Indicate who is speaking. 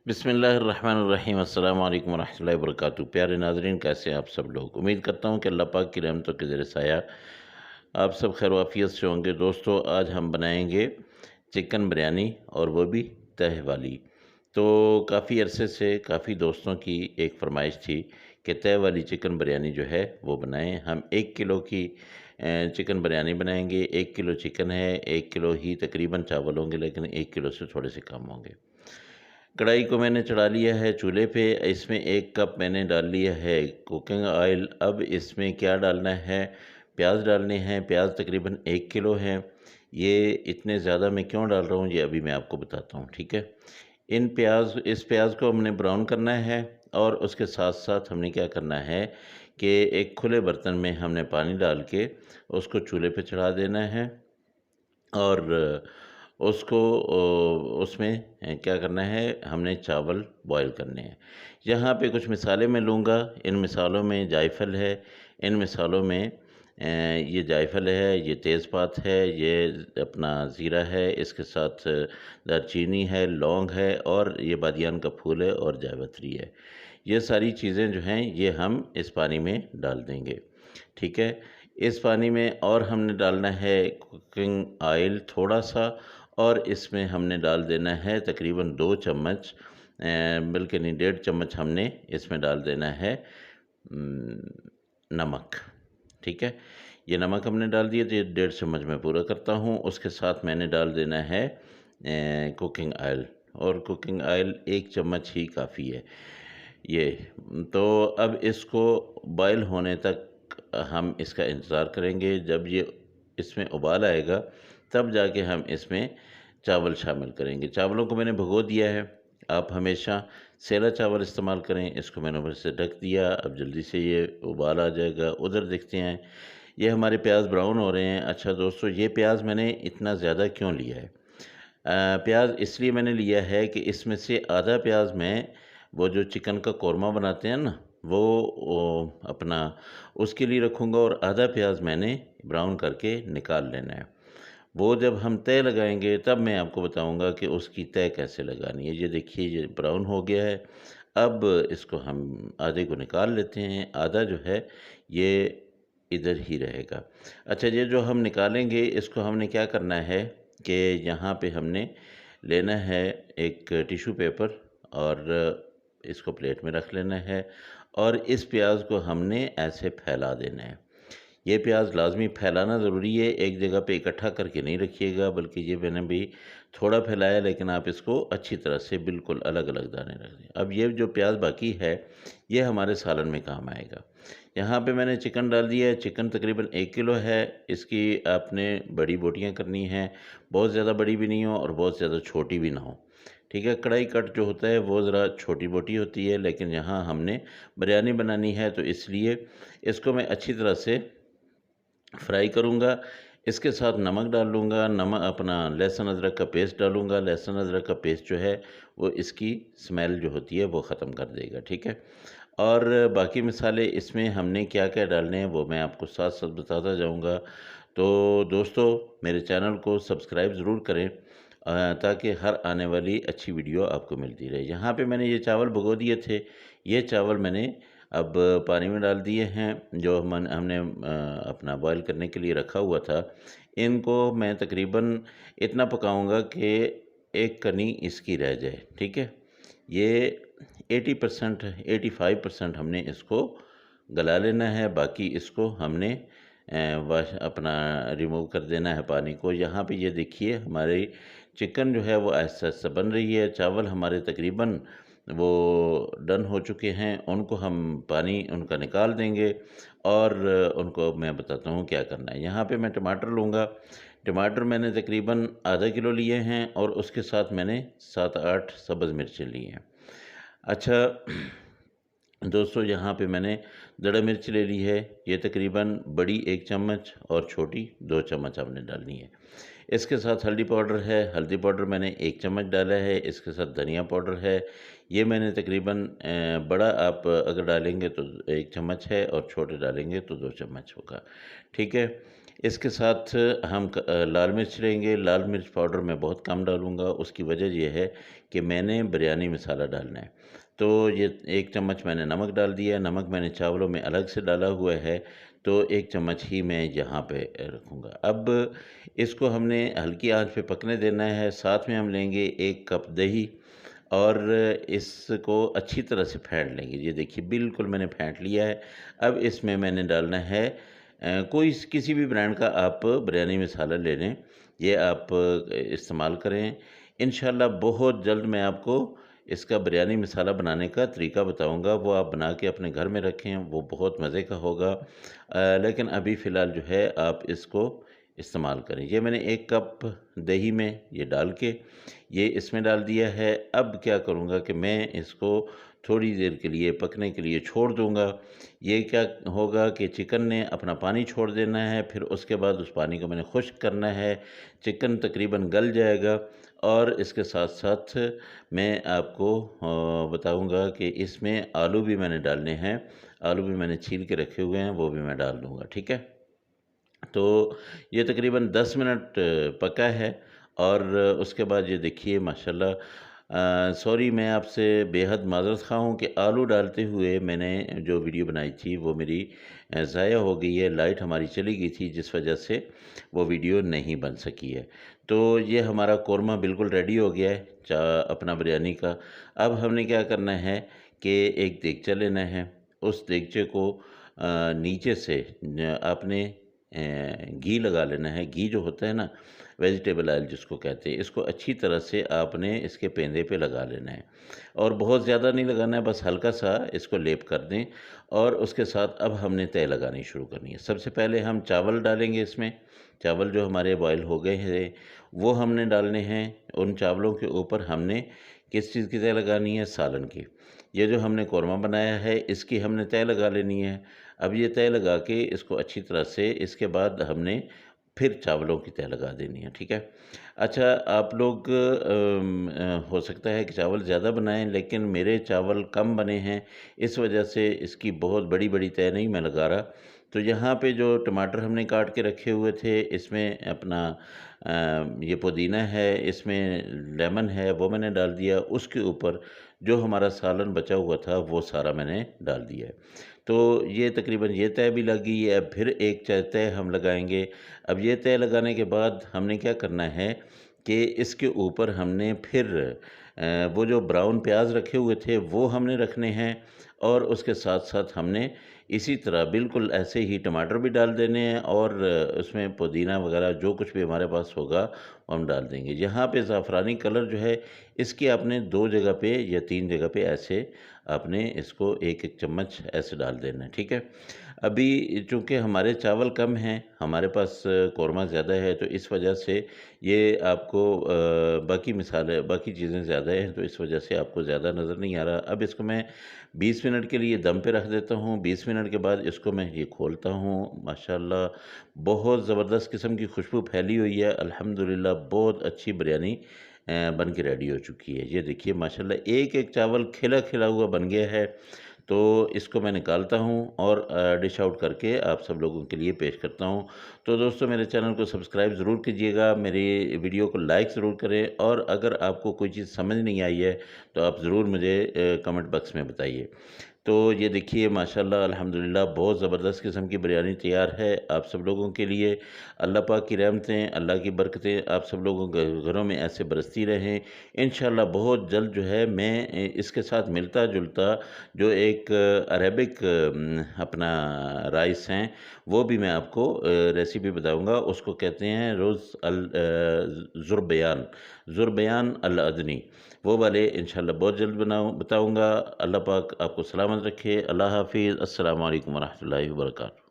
Speaker 1: बिस्मिल्लाहिर्रहमानिर्रहीम अस्सलाम वालेकुम रहमतुल्लाहि व बरकातुहू। प्यारे नाज़रीन, कैसे हैं आप सब लोग। उम्मीद करता हूँ कि अल्लाह पाक की रहमतों के ज़ेर साया आप सब खैर वाफियत से होंगे। दोस्तों, आज हम बनाएंगे चिकन बिरयानी, और वो भी तह वाली। तो काफ़ी अरसे से काफ़ी दोस्तों की एक फरमाइश थी कि तह वाली चिकन बिरयानी जो है वो बनाएं। हम 1 किलो की चिकन बिरयानी बनाएंगे। 1 किलो चिकन है, 1 किलो ही तकरीबन चावल होंगे, लेकिन 1 किलो से थोड़े से कम होंगे। कढ़ाई को मैंने चढ़ा लिया है चूल्हे पे। इसमें 1 कप मैंने डाल लिया है कुकिंग ऑयल। अब इसमें क्या डालना है, प्याज डालने हैं। प्याज तकरीबन 1 किलो हैं। ये इतने ज़्यादा मैं क्यों डाल रहा हूँ, ये अभी मैं आपको बताता हूँ, ठीक है। इस प्याज को हमने ब्राउन करना है, और उसके साथ साथ हमने क्या करना है कि एक खुले बर्तन में हमने पानी डाल के उसको चूल्हे पे चढ़ा देना है। और उसको उसमें क्या करना है, हमने चावल बॉयल करने हैं। यहाँ पे कुछ मिसालें मैं लूँगा। इन मिसालों में जायफल है, इन मिसालों में ये जायफल है, ये तेज़पात है, ये अपना ज़ीरा है, इसके साथ दालचीनी है, लौंग है, और ये बादियान का फूल है, और जावित्री है। ये सारी चीज़ें जो हैं ये हम इस पानी में डाल देंगे, ठीक है। इस पानी में और हमने डालना है कुकिंग ऑयल थोड़ा-सा, और इसमें हमने डाल देना है तकरीबन 2 चम्मच, बल्कि नहीं, 1.5 चम्मच हमने इसमें डाल देना है नमक, ठीक है। ये नमक हमने डाल दिया, तो ये 1.5 चम्मच मैं पूरा करता हूँ। उसके साथ मैंने डाल देना है कुकिंग ऑयल, और कुकिंग ऑयल 1 चम्मच ही काफ़ी है ये। तो अब इसको बॉयल होने तक हम इसका इंतज़ार करेंगे। जब ये इसमें उबाल आएगा, तब जाके हम इसमें चावल शामिल करेंगे। चावलों को मैंने भिगो दिया है। आप हमेशा सेला चावल इस्तेमाल करें। इसको मैंने ऊपर से ढक दिया। अब जल्दी से ये उबाल आ जाएगा। उधर देखते हैं, ये हमारे प्याज ब्राउन हो रहे हैं। अच्छा दोस्तों, ये प्याज मैंने इतना ज़्यादा क्यों लिया है? प्याज इसलिए मैंने लिया है कि इसमें से आधा प्याज मैं वो जो चिकन का कोरमा बनाते हैं ना, वो अपना उसके लिए रखूँगा, और आधा प्याज मैंने ब्राउन करके निकाल लेना है। वो जब हम तय लगाएँगे, तब मैं आपको बताऊँगा कि उसकी तय कैसे लगानी है। ये देखिए, ये ब्राउन हो गया है। अब इसको हम आधे को निकाल लेते हैं। आधा जो है ये इधर ही रहेगा। अच्छा, ये जो हम निकालेंगे, इसको हमने क्या करना है कि यहाँ पे हमने लेना है एक टिश्यू पेपर, और इसको प्लेट में रख लेना है, और इस प्याज को हमने ऐसे फैला देना है। ये प्याज लाज़मी फैलाना ज़रूरी है, एक जगह पे इकट्ठा करके नहीं रखिएगा, बल्कि ये मैंने भी थोड़ा फैलाया, लेकिन आप इसको अच्छी तरह से बिल्कुल अलग-अलग दाने रख दें। अब ये जो प्याज बाकी है, ये हमारे सालन में काम आएगा। यहाँ पे मैंने चिकन डाल दिया है। चिकन तकरीबन 1 किलो है। इसकी आपने बड़ी बोटियाँ करनी हैं, बहुत ज़्यादा बड़ी भी नहीं हो और बहुत ज़्यादा छोटी भी ना हो, ठीक है। कढ़ाई कट जो होता है वो ज़रा छोटी बोटी होती है, लेकिन यहाँ हमने बिरयानी बनानी है, तो इसलिए इसको मैं अच्छी तरह से फ्राई करूँगा। इसके साथ नमक डाल लूँगा, अपना लहसुन अदरक का पेस्ट डालूँगा। लहसुन अदरक का पेस्ट जो है वो इसकी स्मेल जो होती है वो ख़त्म कर देगा, ठीक है। और बाकी मसाले इसमें हमने क्या-क्या डालने हैं वो मैं आपको साथ-साथ बताता जाऊँगा। तो दोस्तों, मेरे चैनल को सब्सक्राइब ज़रूर करें, ताकि हर आने वाली अच्छी वीडियो आपको मिलती रहे। यहाँ पे मैंने ये चावल भिगो दिए थे। ये चावल मैंने अब पानी में डाल दिए हैं, जो हमने अपना बॉयल करने के लिए रखा हुआ था। इनको मैं तकरीबन इतना पकाऊँगा कि एक कनी इसकी रह जाए, ठीक है। ये 80% 85% हमने इसको गला लेना है। बाकी इसको हमने वाश अपना रिमूव कर देना है पानी को। यहाँ पे ये देखिए, हमारी चिकन जो है वो आहिस्ता-आहिस्ता बन रही है। चावल हमारे तकरीबन वो डन हो चुके हैं। उनको हम पानी उनका निकाल देंगे, और उनको मैं बताता हूँ क्या करना है। यहाँ पे मैं टमाटर लूँगा। टमाटर मैंने तकरीबन आधा किलो लिए हैं, और उसके साथ मैंने 7-8 सब्ज़ मिर्चें ली हैं। अच्छा दोस्तों, यहाँ पे मैंने दड़ा मिर्च ले ली है। ये तकरीबन बड़ी 1 चम्मच, और छोटी 2 चम्मच हमने डालनी है। इसके साथ हल्दी पाउडर है। हल्दी पाउडर मैंने 1 चम्मच डाला है। इसके साथ धनिया पाउडर है। ये मैंने तकरीबन बड़ा आप अगर डालेंगे तो 1 चम्मच है, और छोटे डालेंगे तो 2 चम्मच होगा, ठीक है। इसके साथ हम लाल मिर्च लेंगे। लाल मिर्च पाउडर मैं बहुत कम डालूँगा, उसकी वजह ये है कि मैंने बिरयानी मसाला डालना है। तो ये 1 चम्मच मैंने नमक डाल दिया, नमक मैंने चावलों में अलग से डाला हुआ है, तो 1 चम्मच ही मैं यहाँ पे रखूँगा। अब इसको हमने हल्की आँच पे पकने देना है, साथ में हम लेंगे 1 कप दही और इसको अच्छी तरह से फेंट लेंगे। ये देखिए बिल्कुल मैंने फेंट लिया है। अब इसमें मैंने डालना है कोई किसी भी ब्रांड का आप बिरयानी मसाला ले लें, ये आप इस्तेमाल करें। इंशाल्लाह बहुत जल्द मैं आपको इसका बिरयानी मसाला बनाने का तरीका बताऊँगा, वो आप बना के अपने घर में रखें, वो बहुत मज़े का होगा। लेकिन अभी फ़िलहाल जो है आप इसको इस्तेमाल करें। ये मैंने 1 कप दही में ये डाल के ये इसमें डाल दिया है। अब क्या करूँगा कि मैं इसको थोड़ी देर के लिए पकने के लिए छोड़ दूँगा। ये क्या होगा कि चिकन ने अपना पानी छोड़ देना है, फिर उसके बाद उस पानी को मैंने खुश्क करना है। चिकन तकरीबन गल जाएगा और इसके साथ-साथ मैं आपको बताऊँगा कि इसमें आलू भी मैंने डालने हैं। आलू भी मैंने छील के रखे हुए हैं, वो भी मैं डाल दूँगा, ठीक है? तो ये तकरीबन 10 मिनट पका है और उसके बाद ये देखिए माशाल्लाह सॉरी मैं आपसे बेहद माज़रत ख़्वाह हूँ कि आलू डालते हुए मैंने जो वीडियो बनाई थी वो मेरी ज़ाया हो गई है, लाइट हमारी चली गई थी जिस वजह से वो वीडियो नहीं बन सकी है। तो ये हमारा कोरमा बिल्कुल रेडी हो गया है चा अपना बिरयानी का। अब हमने क्या करना है कि एक देगचा लेना है, उस देगचे को नीचे से आपने घी लगा लेना है। घी जो होता है ना, वेजिटेबल ऑयल जिसको कहते हैं, इसको अच्छी तरह से आपने इसके पेंदे पे लगा लेना है और बहुत ज़्यादा नहीं लगाना है, बस हल्का-सा इसको लेप कर दें और उसके साथ अब हमने तह लगानी शुरू करनी है। सबसे पहले हम चावल डालेंगे इसमें, चावल जो हमारे बॉयल हो गए हैं, वो हमने डालने हैं। उन चावलों के ऊपर हमने किस चीज़ की तह लगानी है? सालन की। ये जो हमने कोरमा बनाया है, इसकी हमने तह लगा लेनी है। अब ये तह लगा के इसको अच्छी तरह से इसके बाद हमने फिर चावलों की तह लगा देनी है, ठीक है? अच्छा आप लोग हो सकता है कि चावल ज़्यादा बनाएँ लेकिन मेरे चावल कम बने हैं, इस वजह से इसकी बहुत बड़ी-बड़ी तह नहीं मैं लगा रहा। तो यहाँ पे जो टमाटर हमने काट के रखे हुए थे, इसमें अपना ये पुदीना है, इसमें लेमन है, वो मैंने डाल दिया। उसके ऊपर जो हमारा सालन बचा हुआ था, वो सारा मैंने डाल दिया है। तो ये तकरीबन ये तह भी लग गई है, अब फिर एक तह हम लगाएँगे। अब ये तह लगाने के बाद हमने क्या करना है कि इसके ऊपर हमने फिर वो जो ब्राउन प्याज़ रखे हुए थे, वो हमने रखने हैं और उसके साथ-साथ हमने इसी तरह बिल्कुल ऐसे ही टमाटर भी डाल देने हैं और उसमें पुदीना वगैरह जो कुछ भी हमारे पास होगा, वो हम डाल देंगे। यहाँ पे ज़ाफ़रानी कलर जो है, इसकी आपने 2 जगह पे या 3 जगह पे ऐसे आपने इसको 1-1 चम्मच ऐसे डाल देना है, ठीक है? अभी चूँकि हमारे चावल कम हैं, हमारे पास कोरमा ज़्यादा है, तो इस वजह से ये आपको बाकी चीज़ें ज़्यादा हैं, तो इस वजह से आपको ज़्यादा नज़र नहीं आ रहा। अब इसको मैं 20 मिनट के लिए दम पे रख देता हूँ। 20 मिनट के बाद इसको मैं ये खोलता हूँ, माशाल्लाह बहुत ज़बरदस्त किस्म की खुशबू फैली हुई है। अल्हम्दुलिल्लाह बहुत अच्छी बिरयानी बन के रेडी हो चुकी है। ये देखिए माशाल्लाह एक-एक चावल खिला-खिला हुआ बन गया है। तो इसको मैं निकालता हूँ और डिश आउट करके आप सब लोगों के लिए पेश करता हूँ। तो दोस्तों मेरे चैनल को सब्सक्राइब ज़रूर कीजिएगा, मेरी वीडियो को लाइक ज़रूर करें और अगर आपको कोई चीज़ समझ नहीं आई है, तो आप ज़रूर मुझे कमेंट बॉक्स में बताइए। तो ये देखिए माशाल्लाह अल्हम्दुलिल्लाह बहुत ज़बरदस्त किस्म की बिरयानी तैयार है आप सब लोगों के लिए। अल्लाह पाक की रहमतें, अल्लाह की बरकतें आप सब लोगों के घरों में ऐसे बरसती रहें। इंशाल्लाह बहुत जल्द जो है मैं इसके साथ मिलता-जुलता जो एक अरेबिक अपना राइस हैं, वो भी मैं आपको रेसिपी बताऊँगा। उसको कहते हैं ज़ुरबयान, ज़ुरबयान अल अदनी। वो वाले इंशाल्लाह बहुत जल्द बताऊँगा। अल्लाह पाक आपको सलामत रखे। अल्लाह हाफ़िज़। अस्सलामु अलैकुम व रहमतुल्लाहि व बरकातहू।